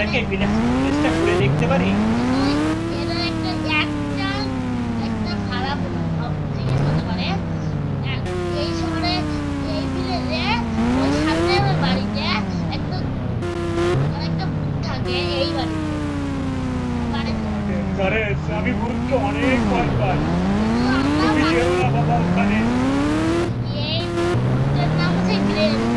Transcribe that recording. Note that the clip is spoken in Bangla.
আপনাকে প্লেসটা ঘুরে দেখতে পারি? এটা একটা একটা খারাপ জিনিস হতে পারে। এই শহরে, এই ভিলেজে, ওই সামনে আমার বাড়িতে একটা একটা ভূত থাকে এই বাড়িতে। বাড়িতে নরেশ, আমি ভূতকে অনেক ভয় পাই। শুধু আমরা তুমি যেও না বাবা ওখানে। এই ভূতের নাম হচ্ছে গ্রেস।